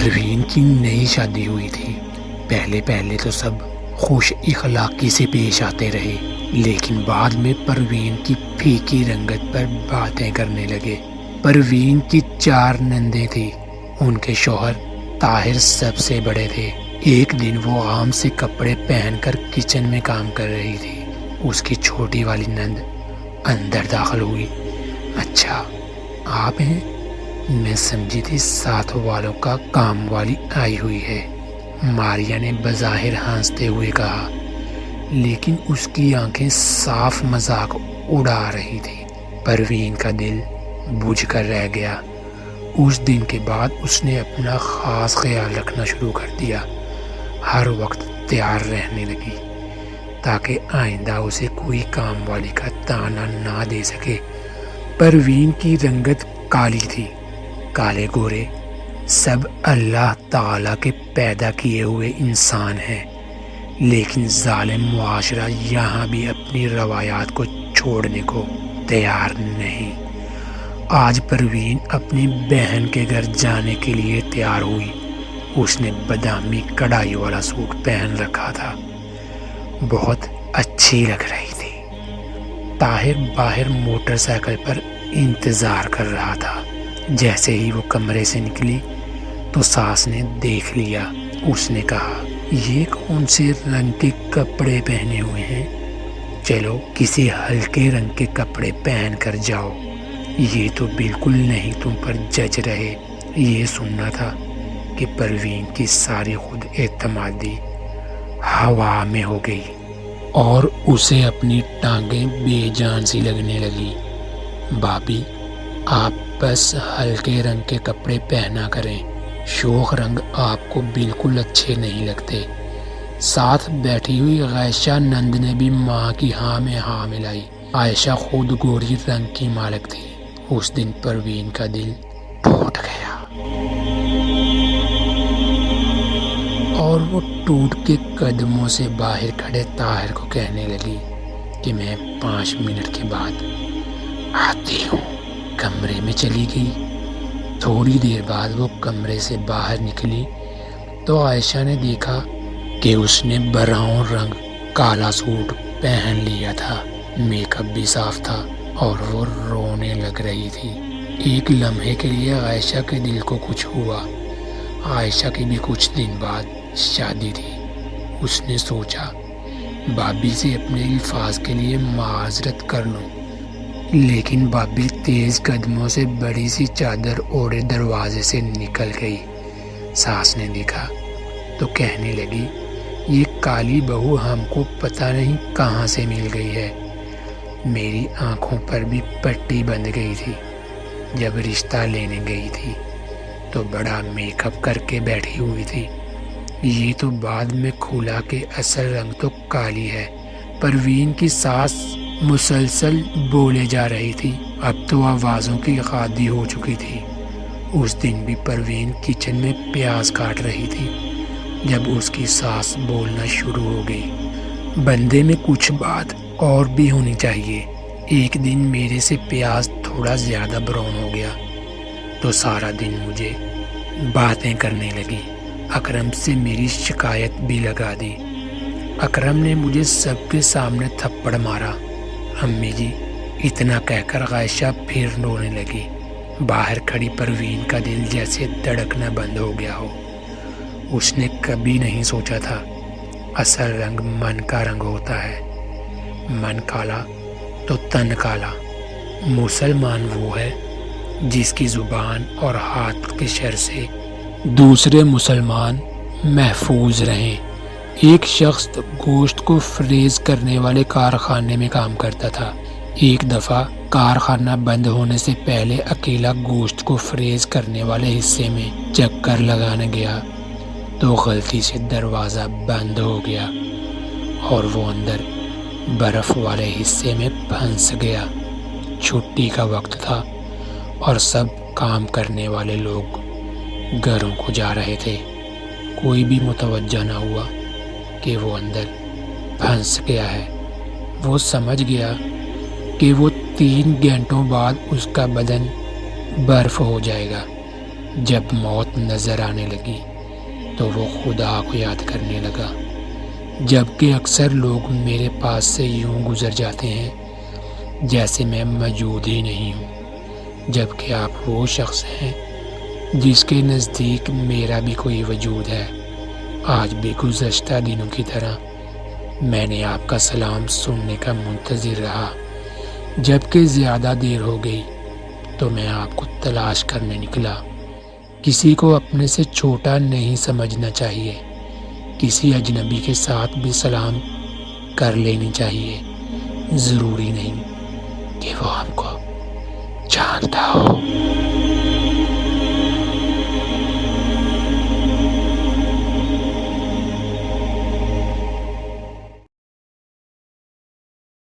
پروین کی نئی شادی ہوئی تھی۔ پہلے تو سب خوش اخلاقی سے پیش آتے رہے، لیکن بعد میں پروین کی پھیکی رنگت پر باتیں کرنے لگے۔ پروین کی 4 نندیں تھیں، ان کے شوہر طاہر سب سے بڑے تھے۔ ایک دن وہ عام سے کپڑے پہن کر کچن میں کام کر رہی تھی۔ اس کی چھوٹی والی نند اندر داخل ہوئی۔ اچھا آپ ہیں؟ میں سمجھی تھی ساتھ والوں کا کام والی آئی ہوئی ہے، ماریا نے بظاہر ہنستے ہوئے کہا، لیکن اس کی آنکھیں صاف مذاق اڑا رہی تھی۔ پروین کا دل بجھ کر رہ گیا۔ اس دن کے بعد اس نے اپنا خاص خیال رکھنا شروع کر دیا، ہر وقت تیار رہنے لگی تاکہ آئندہ اسے کوئی کام والی کا طعنہ نہ دے سکے۔ پروین کی رنگت کالی تھی، کالے گورے سب اللہ تعالیٰ کے پیدا کیے ہوئے انسان ہیں، لیکن ظالم معاشرہ یہاں بھی اپنی روایات کو چھوڑنے کو تیار نہیں۔ آج پروین اپنی بہن کے گھر جانے کے لیے تیار ہوئی۔ اس نے بادامی کڑھائی والا سوٹ پہن رکھا تھا، بہت اچھی لگ رہی تھی۔ طاہر باہر موٹر سائیکل پر انتظار کر رہا تھا۔ جیسے ہی وہ کمرے سے نکلی تو ساس نے دیکھ لیا۔ اس نے کہا، یہ کون سے رنگ کے کپڑے پہنے ہوئے ہیں؟ چلو کسی ہلکے رنگ کے کپڑے پہن کر جاؤ، یہ تو بالکل نہیں تم پر جچ رہے۔ یہ سننا تھا کہ پروین کی ساری خود اعتمادی ہوا میں ہو گئی اور اسے اپنی ٹانگیں بے جان سی لگنے لگی۔ بھابھی آپ بس ہلکے رنگ کے کپڑے پہنا کریں، شوخ رنگ آپ کو بالکل اچھے نہیں لگتے۔ ساتھ بیٹھی ہوئی عائشہ نند نے بھی ماں کی ہاں میں ہاں ملائی۔ عائشہ خود گوری رنگ کی مالک تھی۔ اس دن پروین کا دل ٹوٹ گیا اور وہ ٹوٹ کے قدموں سے باہر کھڑے طاہر کو کہنے لگی کہ میں 5 منٹ کے بعد آتی ہوں۔ کمرے میں چلی گئی۔ تھوڑی دیر بعد وہ کمرے سے باہر نکلی تو عائشہ نے دیکھا کہ اس نے براؤن رنگ کالا سوٹ پہن لیا تھا، میک اپ بھی صاف تھا اور وہ رونے لگ رہی تھی۔ ایک لمحے کے لیے عائشہ کے دل کو کچھ ہوا۔ عائشہ کی بھی کچھ دن بعد شادی تھی۔ اس نے سوچا بھابھی سے اپنے الفاظ کے لیے معذرت کر لوں، لیکن بھابھی تیز قدموں سے بڑی سی چادر اوڑھے دروازے سے نکل گئی۔ ساس نے دیکھا تو کہنے لگی، یہ کالی بہو ہم کو پتہ نہیں کہاں سے مل گئی ہے۔ میری آنکھوں پر بھی پٹی بندھ گئی تھی جب رشتہ لینے گئی تھی تو بڑا میک اپ کر کے بیٹھی ہوئی تھی۔ یہ تو بعد میں کھلا کہ اصل رنگ تو کالی ہے۔ پروین کی ساس مسلسل بولے جا رہی تھی، اب تو آوازوں کی عادی ہو چکی تھی۔ اس دن بھی پروین کچن میں پیاز کاٹ رہی تھی جب اس کی ساس بولنا شروع ہو گئی، بندے میں کچھ بات اور بھی ہونی چاہیے۔ ایک دن میرے سے پیاز تھوڑا زیادہ براؤن ہو گیا تو سارا دن مجھے باتیں کرنے لگی۔ اکرم سے میری شکایت بھی لگا دی۔ اکرم نے مجھے سب کے سامنے تھپڑ مارا۔ امی جی، اتنا کہہ کر عائشہ پھر رونے لگی۔ باہر کھڑی پروین کا دل جیسے دھڑکنا بند ہو گیا ہو۔ اس نے کبھی نہیں سوچا تھا اصل رنگ من کا رنگ ہوتا ہے، من کالا تو تن کالا۔ مسلمان وہ ہے جس کی زبان اور ہاتھ کے شر سے دوسرے مسلمان محفوظ رہیں۔ ایک شخص گوشت کو فریز کرنے والے کارخانے میں کام کرتا تھا۔ ایک دفعہ کارخانہ بند ہونے سے پہلے اکیلا گوشت کو فریز کرنے والے حصے میں چکر لگانے گیا تو غلطی سے دروازہ بند ہو گیا اور وہ اندر برف والے حصے میں پھنس گیا۔ چھٹی کا وقت تھا اور سب کام کرنے والے لوگ گھروں کو جا رہے تھے۔ کوئی بھی متوجہ نہ ہوا کہ وہ اندر پھنس گیا ہے۔ وہ سمجھ گیا کہ وہ 3 گھنٹوں بعد اس کا بدن برف ہو جائے گا۔ جب موت نظر آنے لگی تو وہ خدا کو یاد کرنے لگا، جبکہ اکثر لوگ میرے پاس سے یوں گزر جاتے ہیں جیسے میں موجود ہی نہیں ہوں، جبکہ آپ وہ شخص ہیں جس کے نزدیک میرا بھی کوئی وجود ہے۔ آج بھی گزشتہ دنوں کی طرح میں نے آپ کا سلام سننے کا منتظر رہا، جبکہ زیادہ دیر ہو گئی تو میں آپ کو تلاش کرنے نکلا۔ کسی کو اپنے سے چھوٹا نہیں سمجھنا چاہیے، کسی اجنبی کے ساتھ بھی سلام کر لینی چاہیے، ضروری نہیں کہ وہ ہم کو جانتا ہو۔